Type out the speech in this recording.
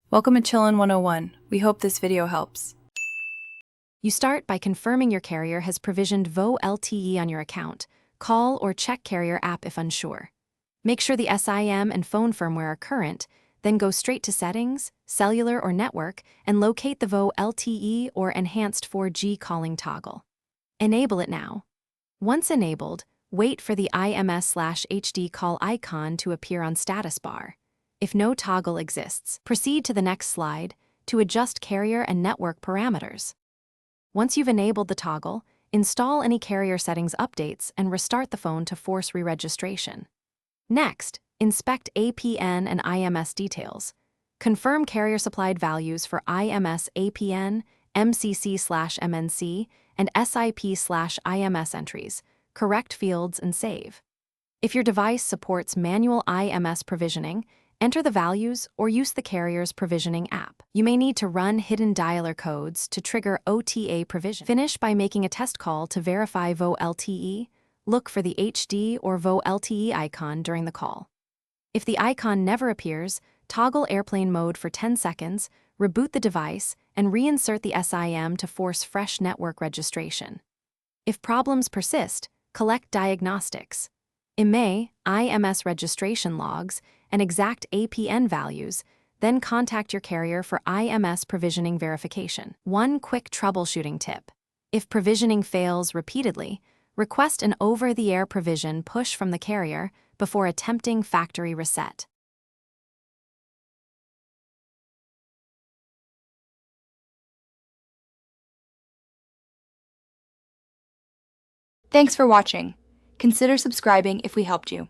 Welcome to Chillin' 101. We hope this video helps. You start by confirming your carrier has provisioned Volte on your account. Call or check carrier app if unsure. Make sure the SIM and phone firmware are current, then go straight to Settings, Cellular or Network, and locate the Volte or Enhanced 4G calling toggle. Enable it now. Once enabled, wait for the IMS/HD call icon to appear on status bar. If no toggle exists, proceed to the next slide to adjust carrier and network parameters. Once you've enabled the toggle, install any carrier settings updates and restart the phone to force re-registration. Next, inspect APN and IMS details. Confirm carrier-supplied values for IMS APN, MCC/MNC, and SIP/IMS entries. Correct fields and save. If your device supports manual IMS provisioning, enter the values or use the carrier's provisioning app. You may need to run hidden dialer codes to trigger OTA provision. Finish by making a test call to verify VoLTE. Look for the HD or VoLTE icon during the call. If the icon never appears, toggle airplane mode for 10 seconds, reboot the device, and reinsert the SIM to force fresh network registration. If problems persist, collect diagnostics. IMEI, IMS registration logs, and exact APN values, then contact your carrier for IMS provisioning verification. One quick troubleshooting tip. If provisioning fails repeatedly, request an over-the-air provision push from the carrier before attempting factory reset. Thanks for watching. Consider subscribing if we helped you.